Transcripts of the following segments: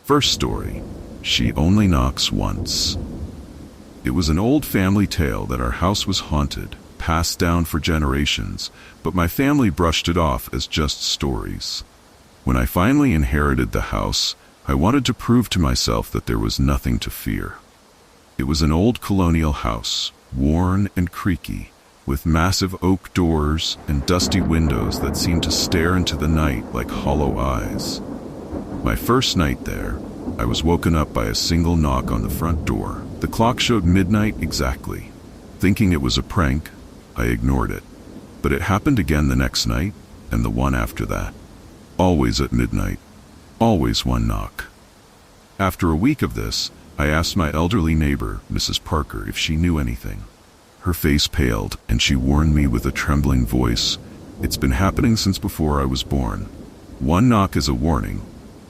First story, She Only Knocks Once. It was an old family tale that our house was haunted, passed down for generations, but my family brushed it off as just stories. When I finally inherited the house, I wanted to prove to myself that there was nothing to fear. It was an old colonial house, worn and creaky, with massive oak doors and dusty windows that seemed to stare into the night like hollow eyes. My first night there, I was woken up by a single knock on the front door. The clock showed midnight exactly. Thinking it was a prank, I ignored it. But it happened again the next night, and the one after that. Always at midnight. Always one knock. After a week of this, I asked my elderly neighbor, Mrs. Parker, if she knew anything. Her face paled, and she warned me with a trembling voice, "It's been happening since before I was born. One knock is a warning,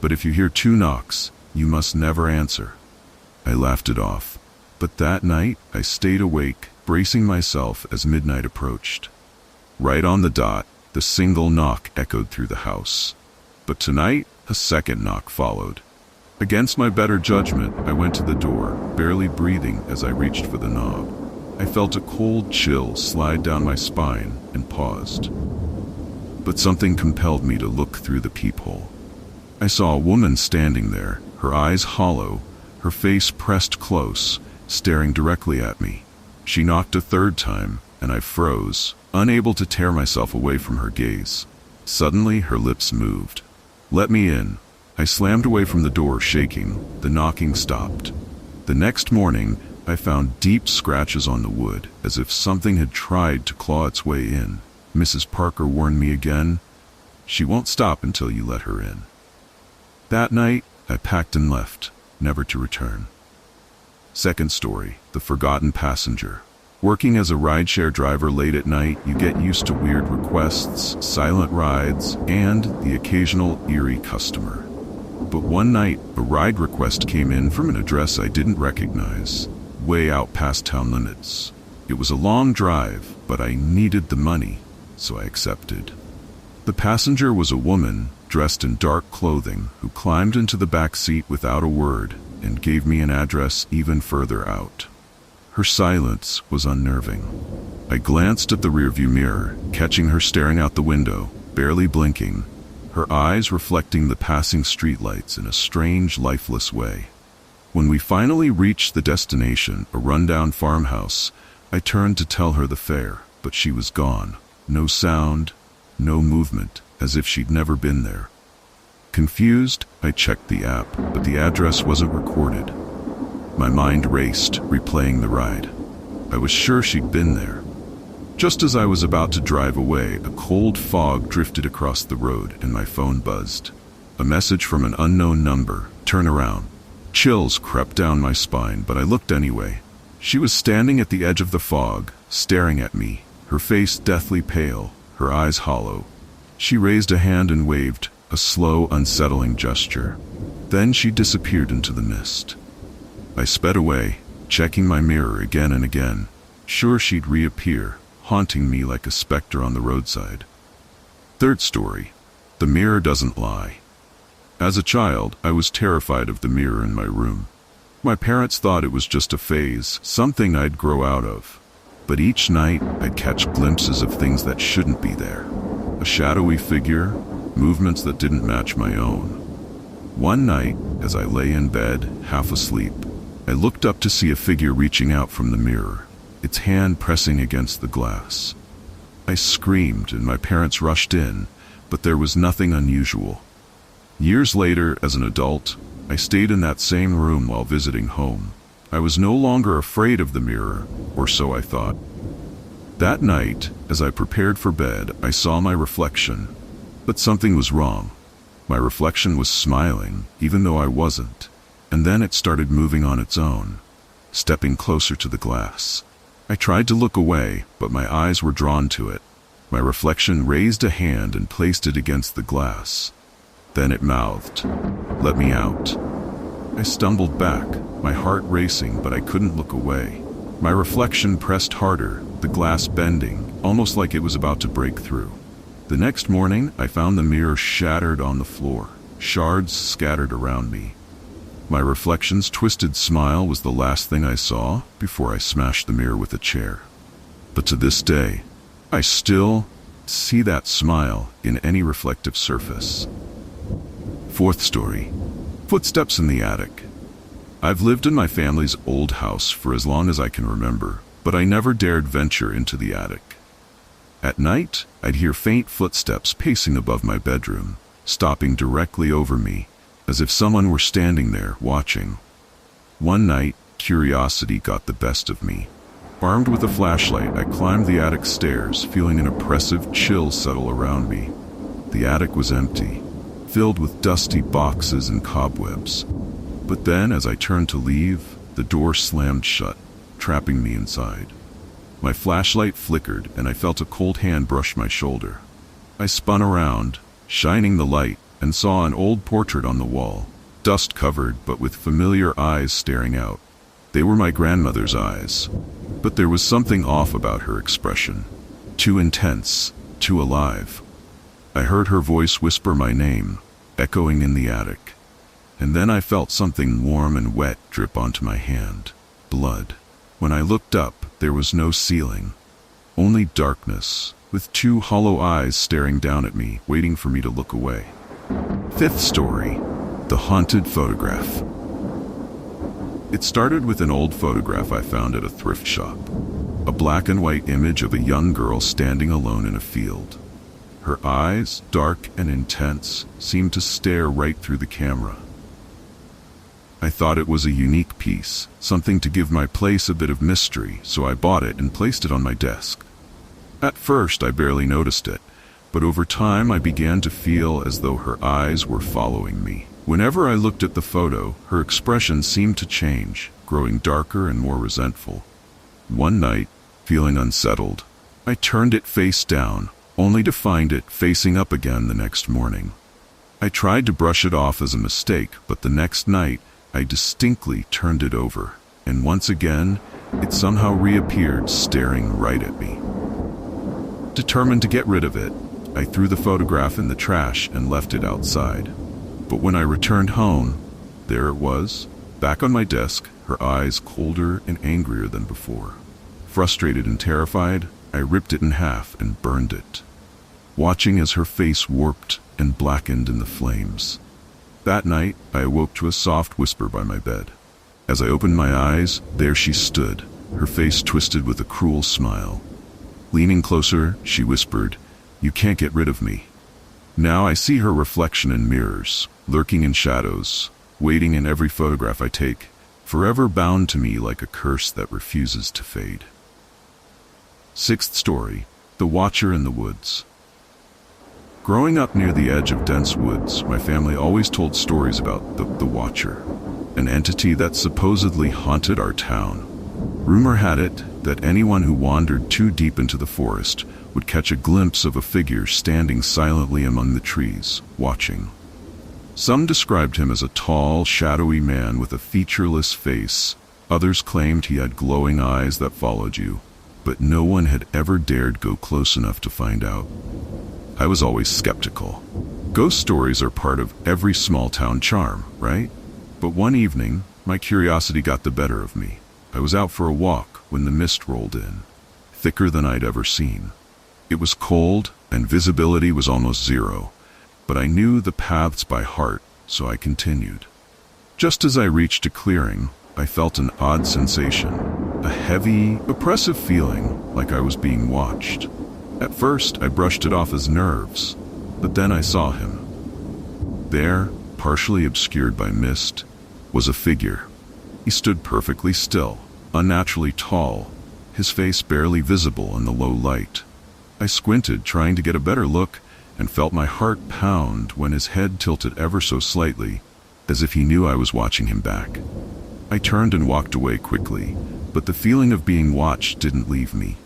but if you hear two knocks, you must never answer." I laughed it off, but that night I stayed awake, bracing myself as midnight approached. Right on the dot, the single knock echoed through the house. But tonight, a second knock followed. Against my better judgment, I went to the door, barely breathing as I reached for the knob. I felt a cold chill slide down my spine and paused. But something compelled me to look through the peephole. I saw a woman standing there, her eyes hollow, her face pressed close, staring directly at me. She knocked a third time, and I froze, unable to tear myself away from her gaze. Suddenly, her lips moved. "Let me in." I slammed away from the door, shaking. The knocking stopped. The next morning, I found deep scratches on the wood, as if something had tried to claw its way in. Mrs. Parker warned me again, "She won't stop until you let her in." That night, I packed and left, never to return. Second story, The Forgotten Passenger. Working as a rideshare driver late at night, you get used to weird requests, silent rides, and the occasional eerie customer. But one night, a ride request came in from an address I didn't recognize, way out past town limits. It was a long drive, but I needed the money, so I accepted. The passenger was a woman, dressed in dark clothing, who climbed into the back seat without a word and gave me an address even further out. Her silence was unnerving. I glanced at the rearview mirror, catching her staring out the window, barely blinking, her eyes reflecting the passing streetlights in a strange, lifeless way. When we finally reached the destination, a rundown farmhouse, I turned to tell her the fare, but she was gone. No sound, no movement, as if she'd never been there. Confused, I checked the app, but the address wasn't recorded. My mind raced, replaying the ride. I was sure she'd been there. Just as I was about to drive away, a cold fog drifted across the road and my phone buzzed. A message from an unknown number, "Turn around." Chills crept down my spine, but I looked anyway. She was standing at the edge of the fog, staring at me, her face deathly pale, her eyes hollow. She raised a hand and waved, a slow, unsettling gesture. Then she disappeared into the mist. I sped away, checking my mirror again and again, sure she'd reappear, haunting me like a specter on the roadside. Third story, The Mirror Doesn't Lie. As a child, I was terrified of the mirror in my room. My parents thought it was just a phase, something I'd grow out of. But each night, I'd catch glimpses of things that shouldn't be there. A shadowy figure, movements that didn't match my own. One night, as I lay in bed, half asleep, I looked up to see a figure reaching out from the mirror, its hand pressing against the glass. I screamed and my parents rushed in, but there was nothing unusual. Years later, as an adult, I stayed in that same room while visiting home. I was no longer afraid of the mirror, or so I thought. That night, as I prepared for bed, I saw my reflection, but something was wrong. My reflection was smiling, even though I wasn't, and then it started moving on its own, stepping closer to the glass. I tried to look away, but my eyes were drawn to it. My reflection raised a hand and placed it against the glass. Then it mouthed, "Let me out." I stumbled back, my heart racing, but I couldn't look away. My reflection pressed harder, the glass bending, almost like it was about to break through. The next morning, I found the mirror shattered on the floor, shards scattered around me. My reflection's twisted smile was the last thing I saw before I smashed the mirror with a chair. But to this day, I still see that smile in any reflective surface. Fourth story. Footsteps in the attic. I've lived in my family's old house for as long as I can remember, but I never dared venture into the attic. At night, I'd hear faint footsteps pacing above my bedroom, stopping directly over me, as if someone were standing there watching. One night, curiosity got the best of me. Armed with a flashlight, I climbed the attic stairs, feeling an oppressive chill settle around me. The attic was empty, filled with dusty boxes and cobwebs. But then, as I turned to leave, the door slammed shut, trapping me inside. My flashlight flickered, and I felt a cold hand brush my shoulder. I spun around, shining the light, and saw an old portrait on the wall, dust-covered but with familiar eyes staring out. They were my grandmother's eyes, but there was something off about her expression. Too intense, too alive. I heard her voice whisper my name, echoing in the attic. And then I felt something warm and wet drip onto my hand. Blood. When I looked up, there was no ceiling. Only darkness, with two hollow eyes staring down at me, waiting for me to look away. Fifth story. The haunted photograph. It started with an old photograph I found at a thrift shop. A black and white image of a young girl standing alone in a field. Her eyes, dark and intense, seemed to stare right through the camera. I thought it was a unique piece, something to give my place a bit of mystery, so I bought it and placed it on my desk. At first, I barely noticed it, but over time I began to feel as though her eyes were following me. Whenever I looked at the photo, her expression seemed to change, growing darker and more resentful. One night, feeling unsettled, I turned it face down, only to find it facing up again the next morning. I tried to brush it off as a mistake, but the next night, I distinctly turned it over, and once again, it somehow reappeared staring right at me. Determined to get rid of it, I threw the photograph in the trash and left it outside. But when I returned home, there it was, back on my desk, her eyes colder and angrier than before. Frustrated and terrified, I ripped it in half and burned it, watching as her face warped and blackened in the flames. That night, I awoke to a soft whisper by my bed. As I opened my eyes, there she stood, her face twisted with a cruel smile. Leaning closer, she whispered, "You can't get rid of me." Now I see her reflection in mirrors, lurking in shadows, waiting in every photograph I take, forever bound to me like a curse that refuses to fade. Sixth story. The Watcher in the Woods. Growing up near the edge of dense woods, my family always told stories about the Watcher, an entity that supposedly haunted our town. Rumor had it that anyone who wandered too deep into the forest would catch a glimpse of a figure standing silently among the trees, watching. Some described him as a tall, shadowy man with a featureless face. Others claimed he had glowing eyes that followed you, but no one had ever dared go close enough to find out. I was always skeptical. Ghost stories are part of every small-town charm, right? But one evening, my curiosity got the better of me. I was out for a walk when the mist rolled in, thicker than I'd ever seen. It was cold, and visibility was almost zero, but I knew the paths by heart, so I continued. Just as I reached a clearing, I felt an odd sensation, a heavy, oppressive feeling like I was being watched. At first, I brushed it off as nerves, but then I saw him. There, partially obscured by mist, was a figure. He stood perfectly still, unnaturally tall, his face barely visible in the low light. I squinted, trying to get a better look, and felt my heart pound when his head tilted ever so slightly, as if he knew I was watching him back. I turned and walked away quickly, but the feeling of being watched didn't leave me.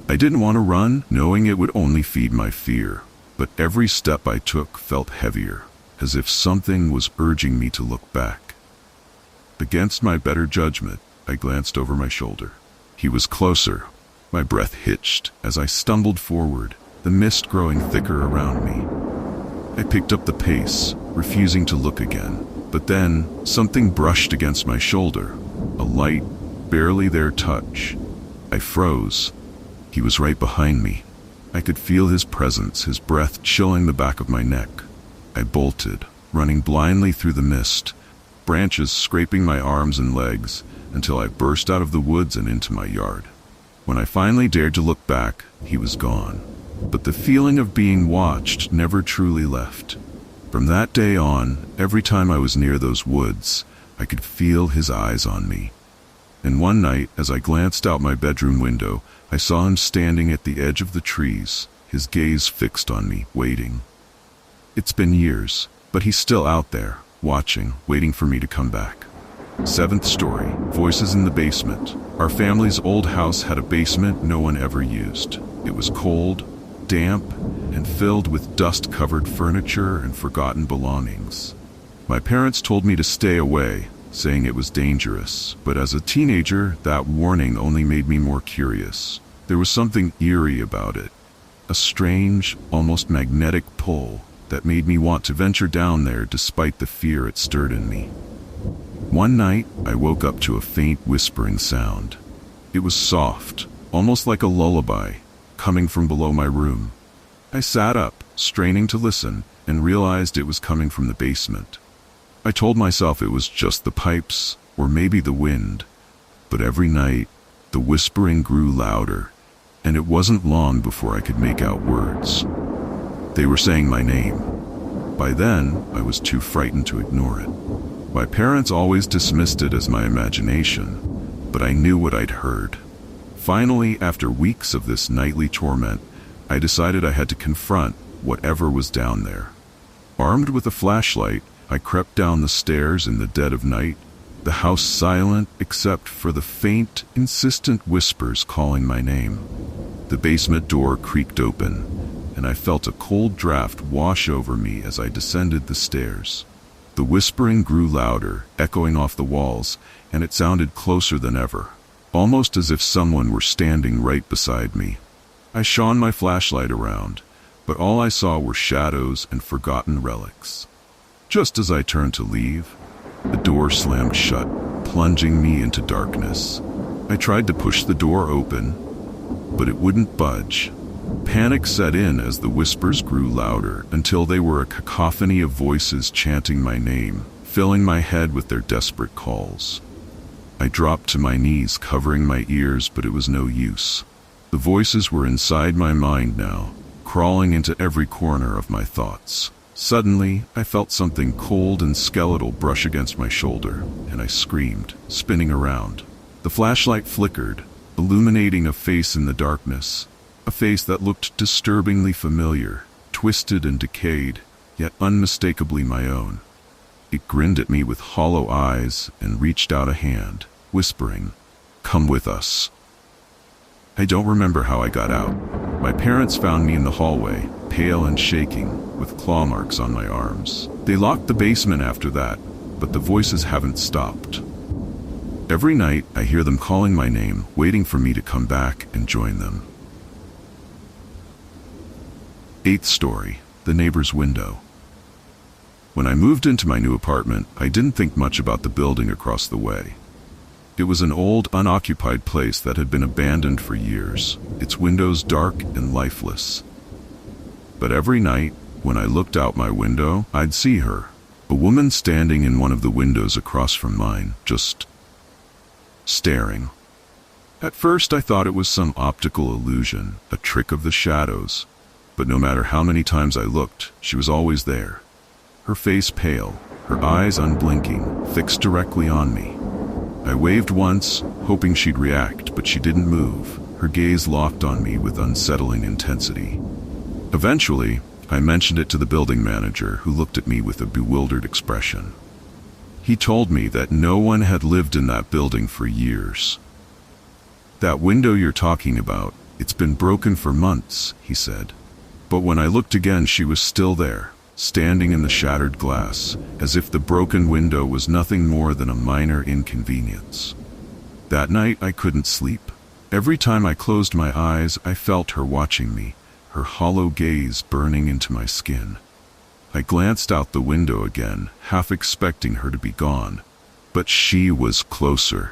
I didn't want to run, knowing it would only feed my fear, but every step I took felt heavier, as if something was urging me to look back. Against my better judgment, I glanced over my shoulder. He was closer. My breath hitched as I stumbled forward, the mist growing thicker around me. I picked up the pace, refusing to look again, But then, something brushed against my shoulder, a light, barely there touch. I froze. He was right behind me. I could feel his presence, his breath chilling the back of my neck. I bolted, running blindly through the mist, branches scraping my arms and legs, until I burst out of the woods and into my yard. When I finally dared to look back, he was gone. But the feeling of being watched never truly left. From that day on, every time I was near those woods, I could feel his eyes on me. And one night, as I glanced out my bedroom window, I saw him standing at the edge of the trees, his gaze fixed on me, waiting. It's been years, but he's still out there, watching, waiting for me to come back. 7th story, voices in the basement. Our family's old house had a basement no one ever used. It was cold, damp, and filled with dust-covered furniture and forgotten belongings. My parents told me to stay away, saying it was dangerous, but as a teenager, that warning only made me more curious. There was something eerie about it, a strange, almost magnetic pull that made me want to venture down there despite the fear it stirred in me. One night, I woke up to a faint whispering sound. It was soft, almost like a lullaby, coming from below my room. I sat up, straining to listen, and realized it was coming from the basement. I told myself it was just the pipes, or maybe the wind, but every night, the whispering grew louder, and it wasn't long before I could make out words. They were saying my name. By then, I was too frightened to ignore it. My parents always dismissed it as my imagination, but I knew what I'd heard. Finally, after weeks of this nightly torment, I decided I had to confront whatever was down there. Armed with a flashlight, I crept down the stairs in the dead of night, the house silent except for the faint, insistent whispers calling my name. The basement door creaked open, and I felt a cold draft wash over me as I descended the stairs. The whispering grew louder, echoing off the walls, and it sounded closer than ever, almost as if someone were standing right beside me. I shone my flashlight around, but all I saw were shadows and forgotten relics. Just as I turned to leave, the door slammed shut, plunging me into darkness. I tried to push the door open, but it wouldn't budge. Panic set in as the whispers grew louder until they were a cacophony of voices chanting my name, filling my head with their desperate calls. I dropped to my knees, covering my ears, but it was no use. The voices were inside my mind now, crawling into every corner of my thoughts. Suddenly, I felt something cold and skeletal brush against my shoulder, and I screamed, spinning around. The flashlight flickered, illuminating a face in the darkness, a face that looked disturbingly familiar, twisted and decayed, yet unmistakably my own. It grinned at me with hollow eyes and reached out a hand, whispering, "Come with us." I don't remember how I got out. My parents found me in the hallway, pale and shaking, with claw marks on my arms. They locked the basement after that, but the voices haven't stopped. Every night, I hear them calling my name, waiting for me to come back and join them. 8th story, the neighbor's window. When I moved into my new apartment, I didn't think much about the building across the way. It was an old, unoccupied place that had been abandoned for years, its windows dark and lifeless. But every night, when I looked out my window, I'd see her, a woman standing in one of the windows across from mine, just staring. At first, I thought it was some optical illusion, a trick of the shadows, but no matter how many times I looked, she was always there. Her face pale, her eyes unblinking, fixed directly on me. I waved once, hoping she'd react, but she didn't move, her gaze locked on me with unsettling intensity. Eventually, I mentioned it to the building manager, who looked at me with a bewildered expression. He told me that no one had lived in that building for years. "That window you're talking about, it's been broken for months," he said. But when I looked again, she was still there, standing in the shattered glass, as if the broken window was nothing more than a minor inconvenience. That night, I couldn't sleep. Every time I closed my eyes, I felt her watching me, her hollow gaze burning into my skin. I glanced out the window again, half expecting her to be gone. But she was closer.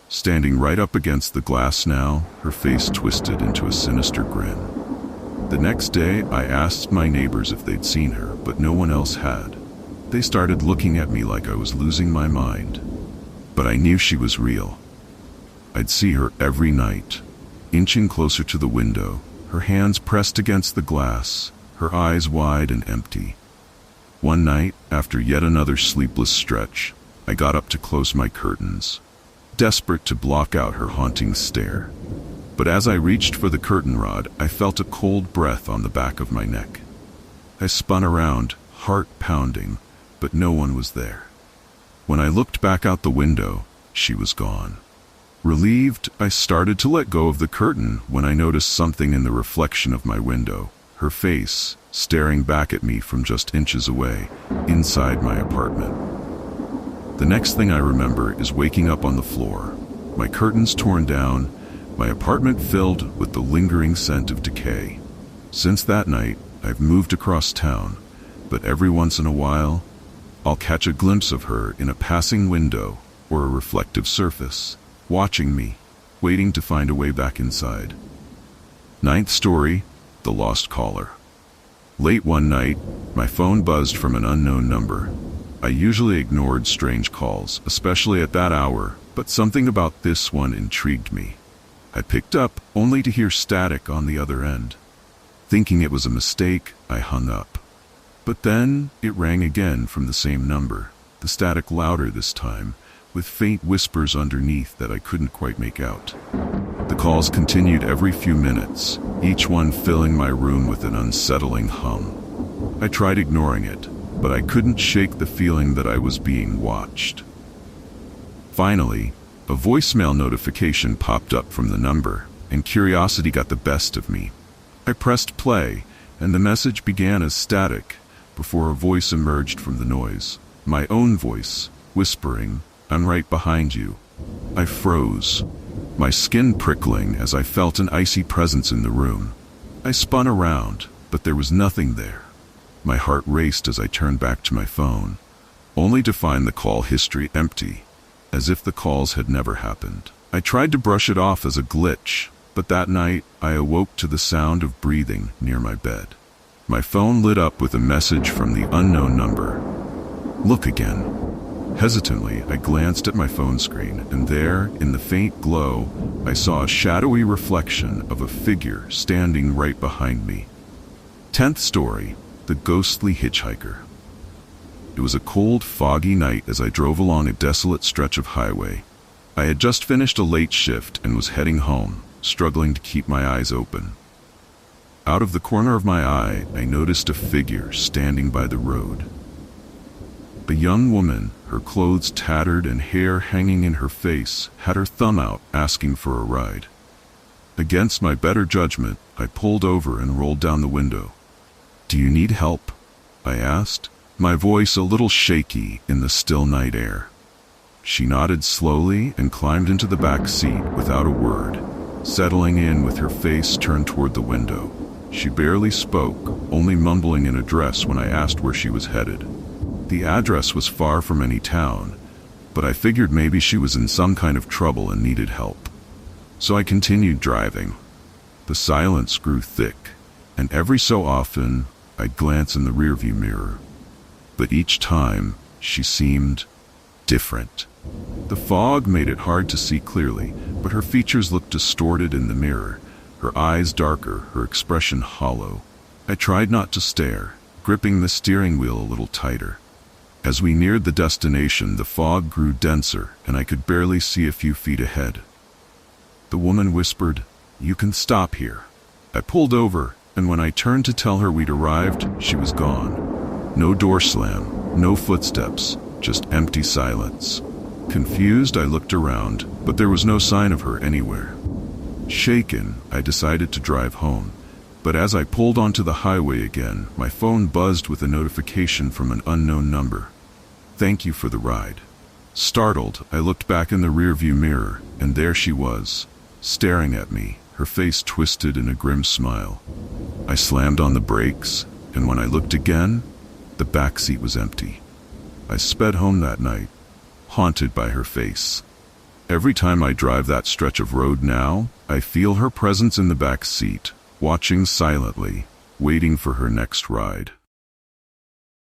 Standing right up against the glass now, her face twisted into a sinister grin. The next day, I asked my neighbors if they'd seen her, but no one else had. They started looking at me like I was losing my mind. But I knew she was real. I'd see her every night, inching closer to the window, her hands pressed against the glass, her eyes wide and empty. One night, after yet another sleepless stretch, I got up to close my curtains, desperate to block out her haunting stare. But as I reached for the curtain rod, I felt a cold breath on the back of my neck. I spun around, heart pounding, but no one was there. When I looked back out the window, she was gone. Relieved, I started to let go of the curtain when I noticed something in the reflection of my window, her face staring back at me from just inches away, inside my apartment. The next thing I remember is waking up on the floor, my curtains torn down, my apartment filled with the lingering scent of decay. Since that night, I've moved across town, but every once in a while, I'll catch a glimpse of her in a passing window or a reflective surface, watching me, waiting to find a way back inside. Ninth story, the lost caller. Late one night, my phone buzzed from an unknown number. I usually ignored strange calls, especially at that hour, but something about this one intrigued me. I picked up, only to hear static on the other end. Thinking it was a mistake, I hung up. But then, it rang again from the same number, the static louder this time, with faint whispers underneath that I couldn't quite make out. The calls continued every few minutes, each one filling my room with an unsettling hum. I tried ignoring it, but I couldn't shake the feeling that I was being watched. Finally, a voicemail notification popped up from the number, and curiosity got the best of me. I pressed play, and the message began as static, before a voice emerged from the noise. My own voice, whispering, "I'm right behind you." I froze, my skin prickling as I felt an icy presence in the room. I spun around, but there was nothing there. My heart raced as I turned back to my phone, only to find the call history empty, as if the calls had never happened. I tried to brush it off as a glitch, but that night I awoke to the sound of breathing near my bed. My phone lit up with a message from the unknown number. "Look again." Hesitantly, I glanced at my phone screen, and there, in the faint glow, I saw a shadowy reflection of a figure standing right behind me. 10th story, the ghostly hitchhiker. It was a cold, foggy night as I drove along a desolate stretch of highway. I had just finished a late shift and was heading home, struggling to keep my eyes open. Out of the corner of my eye, I noticed a figure standing by the road. A young woman, her clothes tattered and hair hanging in her face, had her thumb out, asking for a ride. Against my better judgment, I pulled over and rolled down the window. "Do you need help?" I asked, my voice a little shaky in the still night air. She nodded slowly and climbed into the back seat without a word, settling in with her face turned toward the window. She barely spoke, only mumbling an address when I asked where she was headed. The address was far from any town, but I figured maybe she was in some kind of trouble and needed help. So I continued driving. The silence grew thick, and every so often I'd glance in the rearview mirror. But each time, she seemed different. The fog made it hard to see clearly, but her features looked distorted in the mirror, her eyes darker, her expression hollow. I tried not to stare, gripping the steering wheel a little tighter. As we neared the destination, the fog grew denser, and I could barely see a few feet ahead. The woman whispered, "You can stop here." I pulled over, and when I turned to tell her we'd arrived, she was gone. No door slam, no footsteps, just empty silence. Confused, I looked around, but there was no sign of her anywhere. Shaken, I decided to drive home, but as I pulled onto the highway again, my phone buzzed with a notification from an unknown number. "Thank you for the ride." Startled, I looked back in the rearview mirror, and there she was, staring at me, her face twisted in a grim smile. I slammed on the brakes, and when I looked again, The back seat was empty. I sped home that night, haunted by her face. Every time I drive that stretch of road now, I feel her presence in the back seat, watching silently, waiting for her next ride.